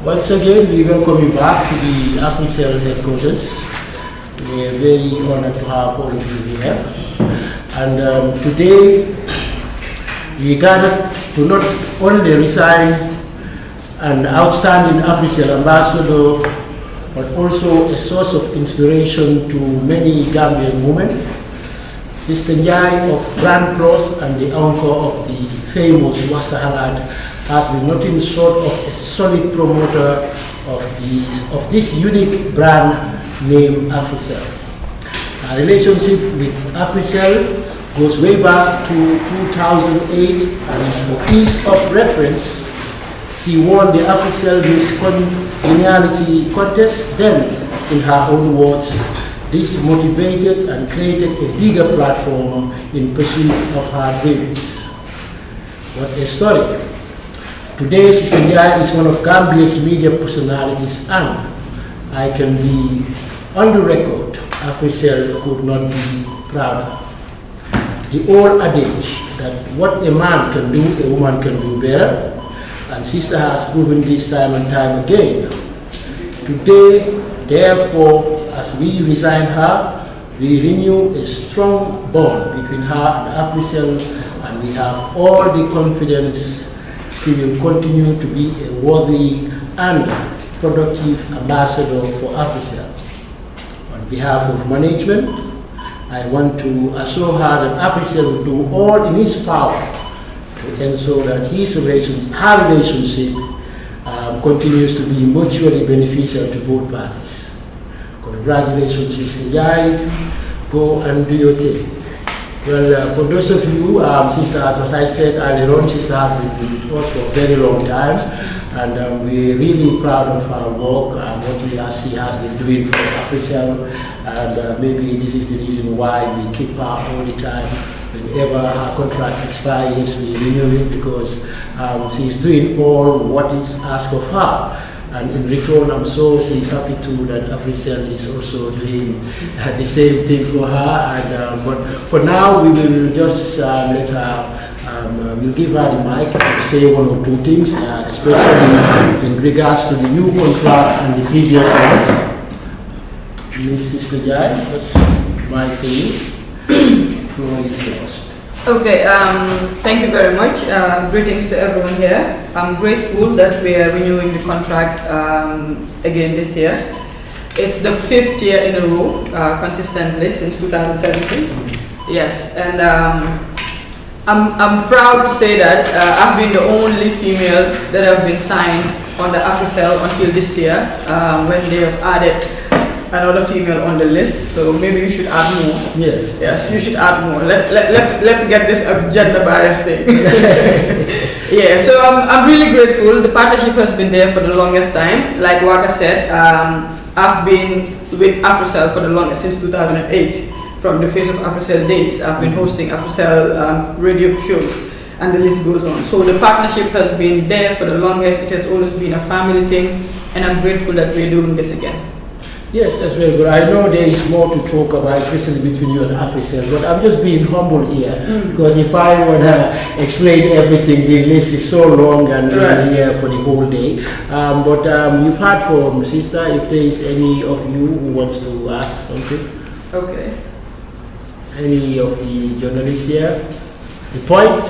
Once again, we welcome you back to the Africell headquarters. We are very honored to have all of you here. And today, we gathered to not only resign an outstanding Africell ambassador, but also a source of inspiration to many Gambian women. Sista Njie of Grand Cross and the uncle of the famous Wassa Halad has been nothing short of a solid promoter of this unique brand named Africell. Our relationship with Africell goes way back to 2008, and for ease of reference, she won the Africell Miss Congeniality contest. Then, in her own words, this motivated and created a bigger platform in pursuit of her dreams. What a story. Today, Sista Njie is one of Gambia's media personalities, and I can be on the record, Africell could not be prouder. The old adage that what a man can do, a woman can do better, and Sista has proven this time and time again. Today, therefore, as we resign her, we renew a strong bond between her and Africell, and we have all the confidence she will continue to be a worthy and productive ambassador for Africell. On behalf of management, I want to assure her that Africell will do all in its power to ensure that her relationship continues to be mutually beneficial to both parties. Congratulations, Sista Njie. Go and do your thing. Well, for those of you, Sista, as I said earlier on, Sista has been with us for a very long time, and we're really proud of her work and what she has been doing for Africell, and maybe this is the reason why we keep her all the time. Whenever her contract expires, we renew it, because she's doing all what is asked of her. And in return, I'm so she's happy too that Africell is also doing the same thing for her. And but for now, we will just let her. We'll give her the mic to say one or two things, especially in regards to the new contract and the previous ones. Ms. Sista Njie, that's my thing. Floor is yours. Okay, thank you very much. Greetings to everyone here. I'm grateful that we are renewing the contract again this year. It's the 5th year in a row, consistently since 2017. Yes, and I'm proud to say that I've been the only female that have been signed on the Africell until this year, when they have added another female on the list, so maybe you should add more. Yes. Yes, you should add more. Let's get this gender bias thing. Yeah, so I'm really grateful. The partnership has been there for the longest time. Like Waka said, I've been with Africell for the longest, since 2008. From the face of Africell days, I've been hosting Africell radio shows, and the list goes on. So the partnership has been there for the longest. It has always been a family thing, and I'm grateful that we're doing this again. Yes, that's very good. I know there is more to talk about, especially between you and Africell, but I'm just being humble here, because if I want to explain everything, the list is so long and we're here for the whole day. But you've heard from Sista, if there is any of you who wants to ask something. Okay. Any of the journalists here? The point?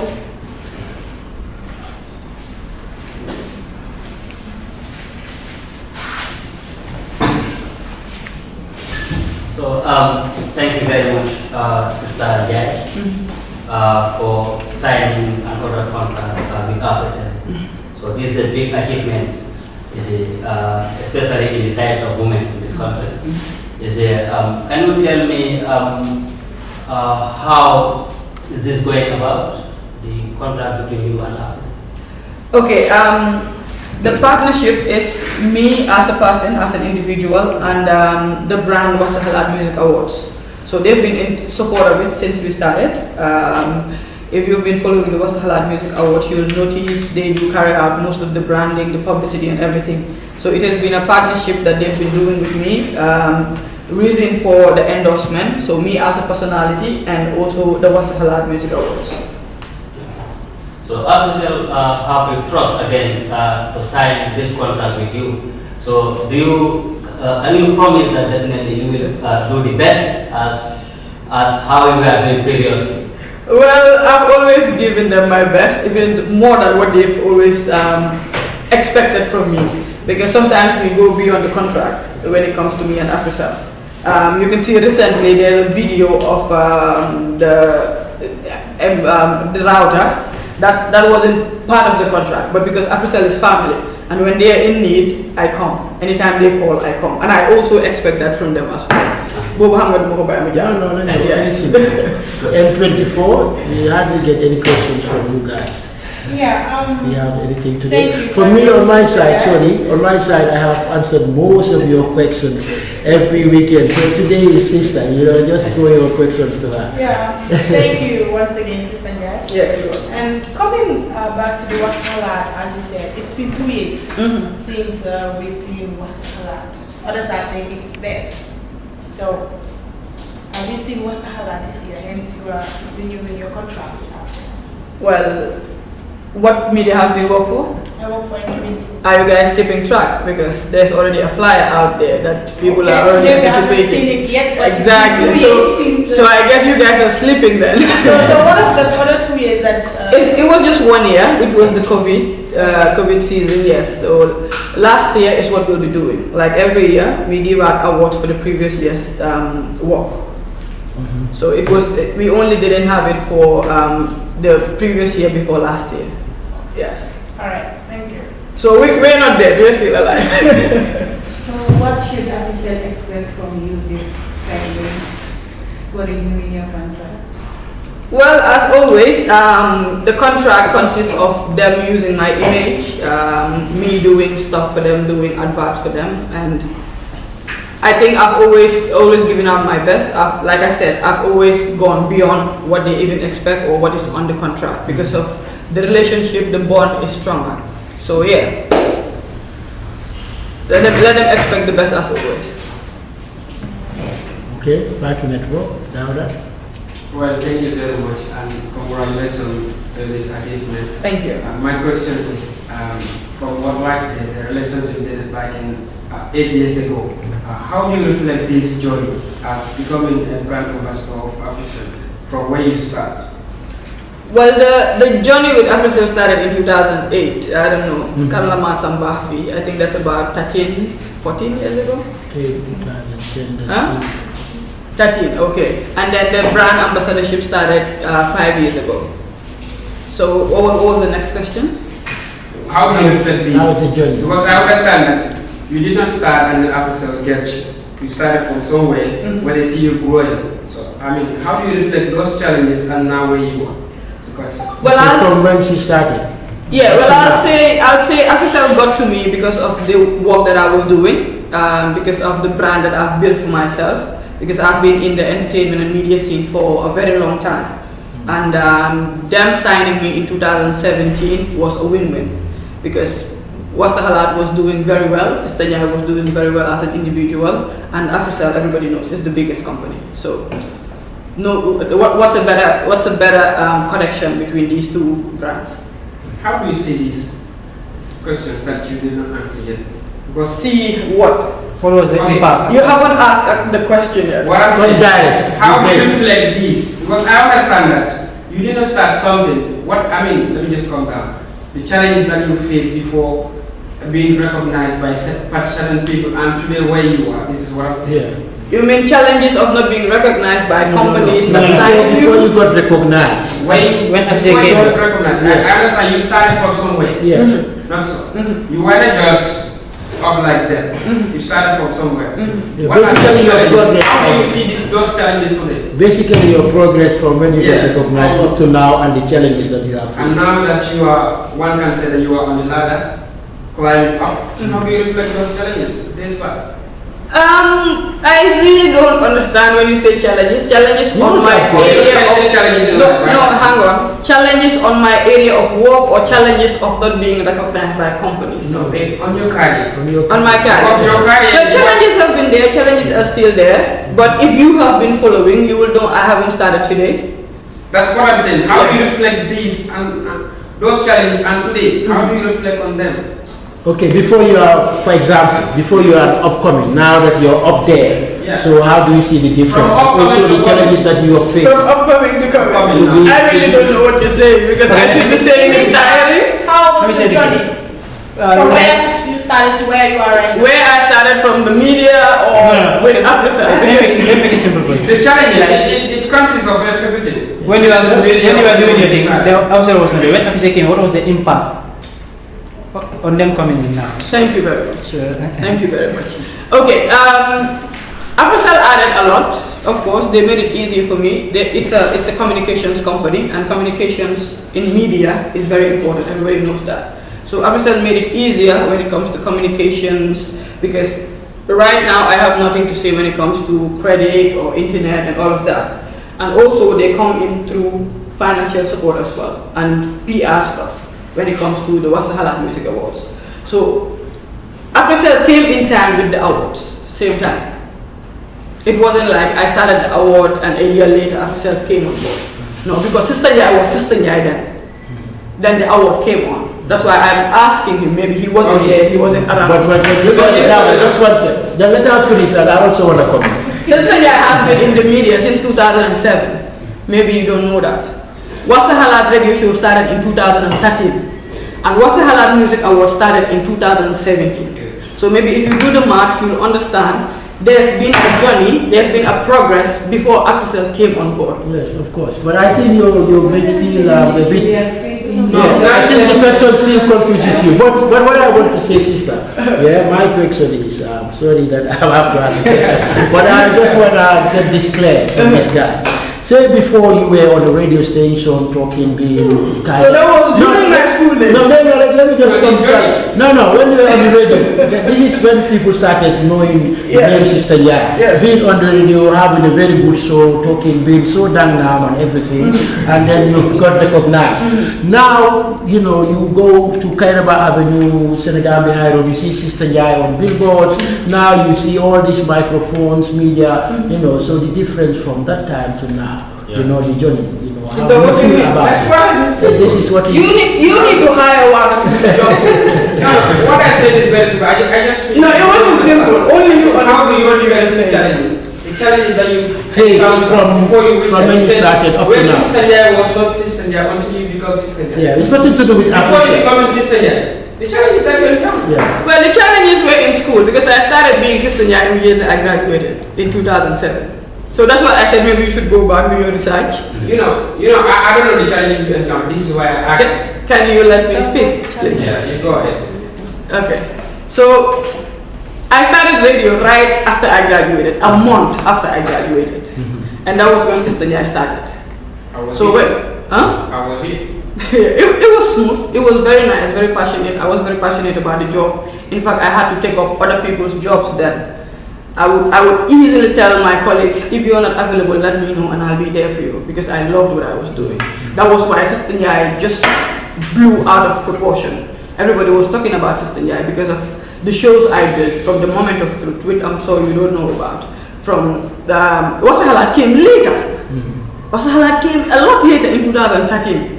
So thank you very much, Sista Njie, for signing another contract with Africell. So this is a big achievement, especially in the size of women in this country. Can you tell me how is this going about, the contract between you and Africell? Okay. The partnership is me as a person, as an individual, and the brand Wassa Halad Music Awards. So they've been in support of it since we started. If you've been following the Wassa Halad Music Awards, you'll notice they do carry out most of the branding, the publicity and everything. So it has been a partnership that they've been doing with me. Reason for the endorsement, so me as a personality and also the Wassa Halad Music Awards. So Africell have the trust again to sign this contract with you. So do you can you promise that definitely you will do the best as how you have been previously? Well, I've always given them my best, even more than what they've always expected from me. Because sometimes we go beyond the contract when it comes to me and Africell. You can see recently there's a video of the router that wasn't part of the contract, but because Africell is family, and when they are in need, I come. Anytime they call, I come, and I also expect that from them as well. No. Yes. M24, we hardly get any questions from you guys. Yeah. Do you have anything to Thank do? you For for me, on my this, side, yeah. sorry, on my side, I have answered most of your questions every weekend. So today is Sista, just throw your questions to her. Yeah. Thank you once again, Sister Njie. Yeah, sure. And coming back to the Watercolor, as you said, it's been 2 years since we've seen Watercolor. Others are saying it's dead. So, have you seen Watercolor this year? Hence, you are renewing your contract. Well, what media have you worked for? I work for Njie. Are you guys keeping track? Because there's already a flyer out there that people are already Yes, we haven't seen anticipating. it yet, but Exactly. it's been 2 years since, So I guess you guys are sleeping then. so what are the other 2 years that... It was just 1 year. It was the COVID season, yes. So last year is what we'll be doing. Like every year, we give out awards for the previous year's work. So it was, we only didn't have it for the previous year before last year. Yes. Alright, thank you. So we're not dead, we're still alive. So what should Africell expect from you this Saturday for renewing your contract? Well, as always, the contract consists of them using my image, me doing stuff for them, doing adverts for them, and I think I've always given out my best. Like I said, I've always gone beyond what they even expect or what is on the contract because of the relationship, the bond is stronger. So yeah, let them expect the best as always. Okay, back to network. Dauda. Well, thank you very much and congratulations on this achievement. Thank you. My question is, from what Mike said, the relationship dated back in 8 years ago, how do you reflect this journey becoming a brand ambassador of Africell from where you start? Well, the journey with Africell started in 2008. I don't know, Kalama Sambafi. I think that's about 13, 14 years ago. Okay, 2010. Huh? 13, okay. And then the brand ambassadorship started 5 years ago. So what was the next question? How do you reflect this? How was the journey? Because I understand that you did not start and then Africell gets you. You started from somewhere where they see you growing. So, I mean, how do you reflect those challenges and now where you are? Well, from when she started. Yeah, well, I'll say Africell got to me because of the work that I was doing, because of the brand that I've built for myself, because I've been in the entertainment and media scene for a very long time. And them signing me in 2017 was a win-win, because Wasahalat was doing very well, Sista Njie was doing very well as an individual, and Africell, everybody knows, is the biggest company. So, no, what's a better connection between these two brands? How do you see this question that you did not answer yet? Because See what? What was the impact? You haven't asked the question yet. what I'm saying, direct. how do you Okay. reflect this? Because I understand that you did not start something. What I mean, let me just calm down. The challenges that you faced before being recognized by certain people and today where you are. This is what I'm saying. Yeah. You mean challenges of not being recognized by companies No, that no. sign Before you? you got recognized. When FJ you came. got recognized, Yes. I understand you started from somewhere. Yes. Not so. You weren't just up like that. You started from somewhere. Yeah, What are basically the your challenges? progress. How do you see those challenges today? Basically your progress from when you Yeah. got recognized up to now and the challenges that you have And faced. now that you are, one can say that you are on the ladder, climbing up, how do you reflect those challenges days back? I really don't understand when you say challenges. Challenges on my area of challenges in no, life, right? no, hang on. Challenges on my area of work or challenges of not being recognized by companies. No, babe, on your career. On my career. Because your career The is challenges have been there, challenges are still there. But if you have been following, you will know I haven't started today. That's what I'm saying. How do you reflect these and those challenges and today, how do you reflect on them? Okay, before you are, for example, before you are upcoming, now that you're up there, so how do you see the difference? Also the challenges that you have faced. From upcoming to coming. I really don't know what you're saying because I think you're saying entirely. How was the journey? From where you started to where you are right now? Where I started from the media or with Africell. Let me make it simple for you. The challenge, it consists of everything. When you are doing your thing, the Africell was not there. When Africell came, what was the impact on them coming in now? Thank you very much. Thank you very much. Okay, Africell added a lot. Of course, they made it easier for me. It's a communications company, and communications in media is very important. Everybody knows that. So Africell made it easier when it comes to communications because right now I have nothing to say when it comes to credit or internet and all of that. And also they come in through financial support as well and PR stuff when it comes to the Wasahala Music Awards. So Africell came in time with the awards, same time. It wasn't like I started the award and a year later Africell came on board. No, because Sista Njie was Sista Njie then. Then the award came on. That's why I'm asking him, maybe he wasn't there, he wasn't around. But just one second. Let her finish and I also want to comment. Sista Njie has been in the media since 2007. Maybe you don't know that. Wasahala radio show started in 2013. And Wasahala Music Award started in 2017. So maybe if you do the math, you'll understand there's been a journey, there's been a progress before Africell came on board. Yes, of course. But I think you made still a bit... I think the question still confuses you. But what I want to say, Sister, my question is, sorry that I have to ask a question, but I just want to get this clear from this guy. Say before you were on the radio station talking, being kind. So that was during my school days. No, let me just come back. No, when you were on the radio, this is when people started knowing the name Sista Njie. Being on the radio, having a very good show, talking, being so dynamic and everything, and then you got recognized. Now, you go to Kairaba Avenue, Senegal High Road, you see Sista Njie on billboards. Now you see all these microphones, media, so the difference from that time to now. The journey, how do you feel about it? That's why So this is what you need to hire one to do the job. No, what I said is very simple. I just No, it wasn't simple. Only you how do you understand. these challenges? The challenges that you Face from before you reach from when you started up to when now. Sista Njie was not Sista Njie until you become Sista Njie. Yeah, it's nothing to do with Before you Africa. become Sista Njie, the challenges that you encounter. Yeah. Well, the challenges were in school because I started being Sista Njie immediately I graduated in 2007. So that's why I said maybe you should go back, do your research. I don't know the challenges you encounter. This is why I asked. Can you let me speak, please? Yeah, you go ahead. Okay. So I started radio right after I graduated, a month after I graduated. And that was when Sista Njie started. How was So it? How was it? it was smooth. It was very nice, very passionate. I was very passionate about the job. In fact, I had to take up other people's jobs then. I would easily tell my colleagues, if you're not available, let me know and I'll be there for you because I loved what I was doing. That was why Sista Njie just blew out of proportion. Everybody was talking about Sista Njie because of the shows I did from the Moment of Truth, which I'm sure you don't know about. From the Wasahala came later. Wasahala came a lot later in 2013.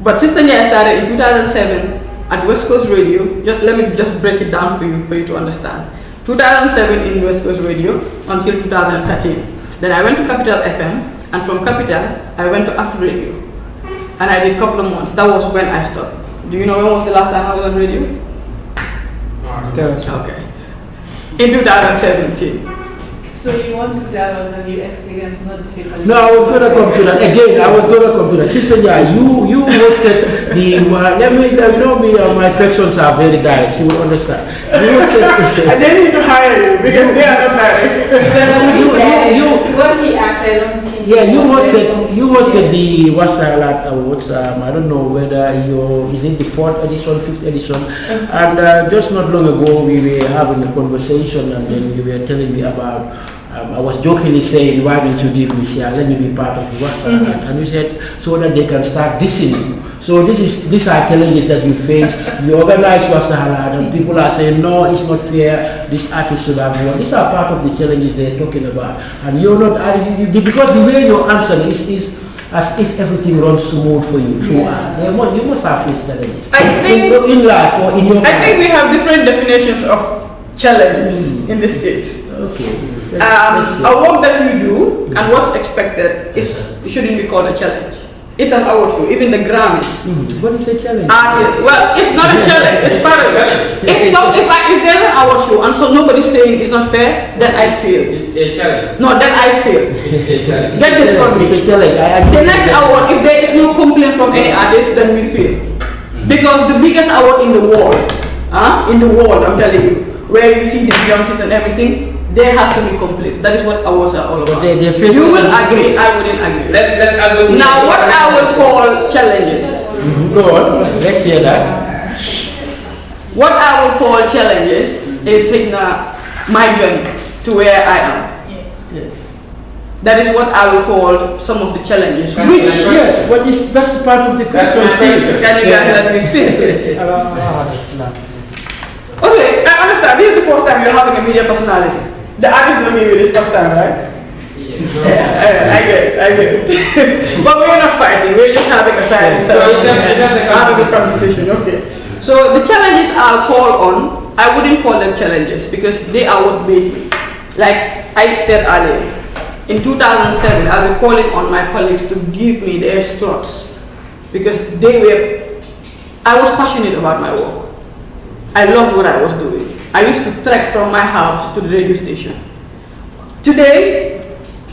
But Sista Njie started in 2007 at West Coast Radio. Let me break it down for you to understand. 2007 in West Coast Radio until 2013. Then I went to Capital FM, and from Capital I went to Africell Radio, and I did a couple of months. That was when I stopped. Do you know when was the last time I was on radio? Okay. In 2017. So you want to tell us that you experienced no difficulty? No, I was going to come to that. Again, I was going to come to that. Sister Njie, you hosted the, my questions are very direct, you will understand. You hosted, I didn't need to hire you because they are not hiring. What he asked, I don't think. yeah, you hosted the Wasahala Awards. I don't know whether is it the 4th edition, 5th edition. And just not long ago, we were having a conversation, and then you were telling me about, I was jokingly saying, why don't you give me share, let me be part of the Wasahala. And you said, so that they can start dissing you. So these are challenges that you face. You organize Wasahala and people are saying, no, it's not fair, this artist should have won. These are part of the challenges they're talking about. And you're not, because the way you answer is as if everything runs smooth for you. So, you must have faced challenges. I think in life or in your I think we have different definitions of challenges in this case. Okay. A work that you do and what's expected shouldn't be called a challenge. It's an award show, even the Grammys. What is a challenge? Well, it's not a challenge, it's part of it. If there's an award show and so nobody's saying it's not fair, then I feel. It's a challenge. No, then I feel. It's a challenge. Get this from me. It's a challenge. The next award, if there is no complaint from any artist, then we feel. Because the biggest award in the world, I'm telling you, where you see the Beyoncés and everything, there has to be complaints. That is what awards are all about. You will agree, I wouldn't agree. Let's assume. Now, what I would call challenges. Go on, let's hear that. What I would call challenges is my journey to where I am. Yes. That is what I would call some of the challenges. Yes, that's part of the question. Can you guys let me speak, please? Okay, I understand. This is the first time you're having a media personality. The artist don't give you this first time, right? Yeah, I get it. But we're not fighting, we're just having a silence. Having a conversation, okay. So the challenges I'll call on, I wouldn't call them challenges because they are what made me. Like I said earlier, in 2007, I'll be calling on my colleagues to give me their thoughts because I was passionate about my work. I loved what I was doing. I used to trek from my house to the radio station. Today,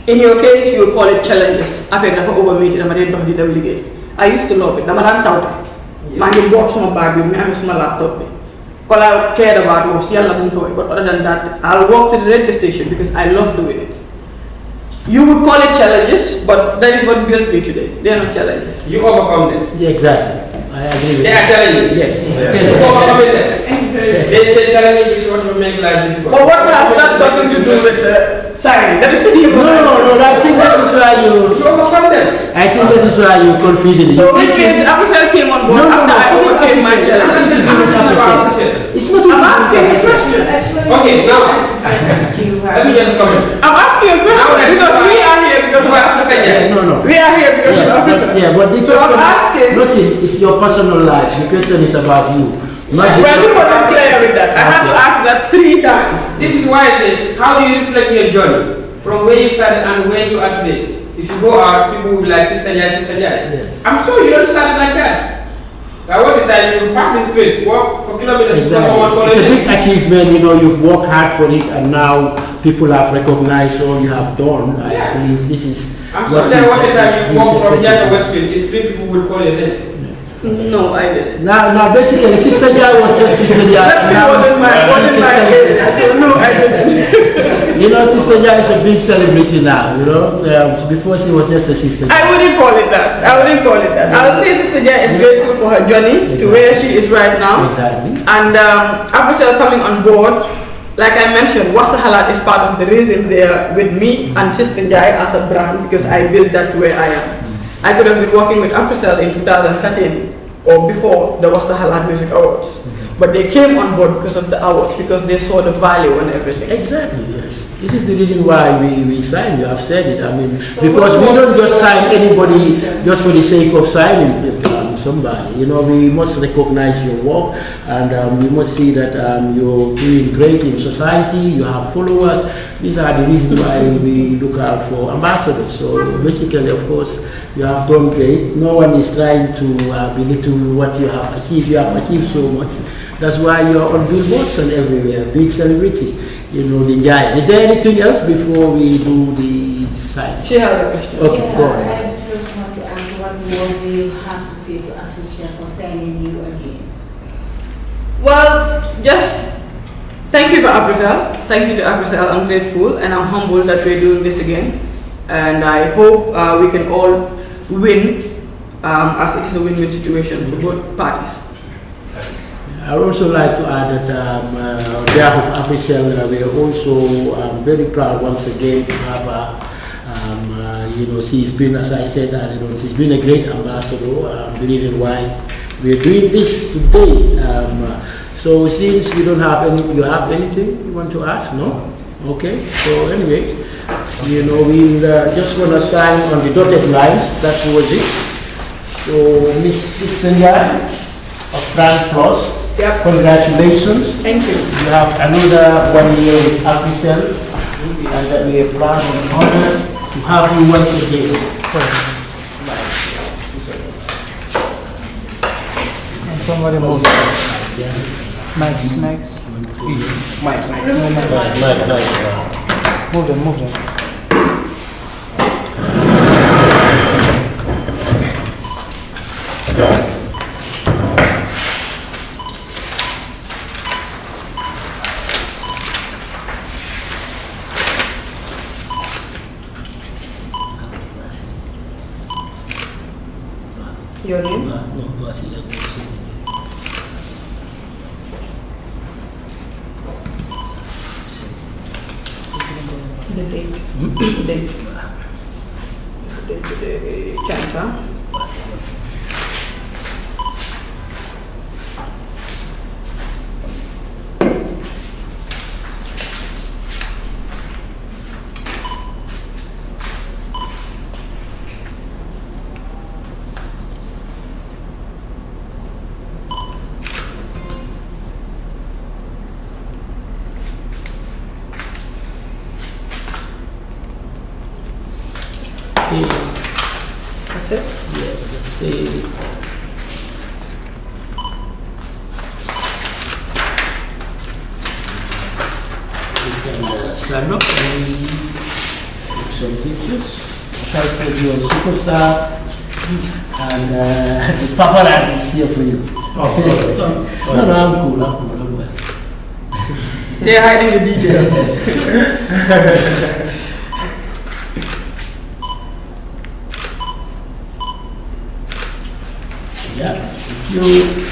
in your case, you will call it challenges. I used to love it. I bought some bag with me, I my laptop. All I cared about was but other than that, I'll walk to the radio station because I love doing it. You would call it challenges, but that is what built me today. They are not challenges. You overcome them. Yeah, exactly. I agree with They are challenges. Yes. You overcome them. They say challenges is what will make life difficult. But what has that got to do with signing? That is No, I think that is why you overcome them. I think that is why you confusing. So it means Africell came on board after I overcame my challenge. It's not. I'm asking a question. Okay, now let me just comment. I'm asking a question because we are here because of Africell. No. We are here because of Africell. Yeah, but the so I'm asking. Nothing. It's your personal life. The question is about you. Well, you wasn't clear with that. I had to ask that 3 times. This is why I said, how do you reflect your journey from where you started and where you are today? If you go out, people will be like, Sista Njie, Sista Njie. Yes. I'm sure you don't start like that. There was a time you participate, walk for kilometers. Exactly. It's a big achievement, you've worked hard for it and now people have recognized all you have done. I believe this is I'm sure there was a time you walk from here to Westfield, if people would call your name. No, I didn't. Now basically, Sista Njie was just Sista Njie. Wasn't my I no, I didn't. Sista Njie is a big celebrity now, So before she was just a Sista Njie. I wouldn't call it that. I would say Sista Njie is grateful for her journey to where she is right now. Exactly. And Africell coming on board, like I mentioned, Wassa Halat is part of the reasons they are with me and Sista Njie as a brand because I built that to where I am. I could have been working with Africell in 2013 or before the Wassa Halat Music Awards. But they came on board because of the awards, because they saw the value and everything. Exactly, yes. This is the reason why we signed. You have said it. Because we don't just sign anybody just for the sake of signing somebody. We must recognize your work and we must see that you're doing great in society, you have followers. These are the reasons why we look out for ambassadors. So basically, of course, you have done great. No one is trying to belittle what you have achieved. You have achieved so much. That's why you're on billboards and everywhere. Big celebrity, the Njie. Is there anything else before we do the sign? She has a question. Okay, go ahead. I just want to ask, what more do you have to say to Africell for signing you again? Well, just thank you for Africell. Thank you to Africell. I'm grateful and I'm humbled that we're doing this again. And I hope we can all win, as it is a win-win situation for both parties. I would also like to add that on behalf of Africell, we are also very proud once again to have her. She's been, as I said, she's been a great ambassador. The reason why we are doing this today. So since we don't have you have anything you want to ask? No? Okay, so anyway, you know, we'll just want to sign on the dotted lines. That was it. So, Miss Sista Njie of Brand Plus, Yep. congratulations. Thank you. You have another 1 year with Africell, and that we are proud and honored to have you once again. Somebody move. Max. Mike. Move them. Your name? The date. Date. Chanta. That's it? Yeah, that's it. You can stand up and take some pictures. As I said, you're a superstar, and the paparazzi is here for you. No, I'm cool, don't worry. They're hiding the details. Yeah, thank you.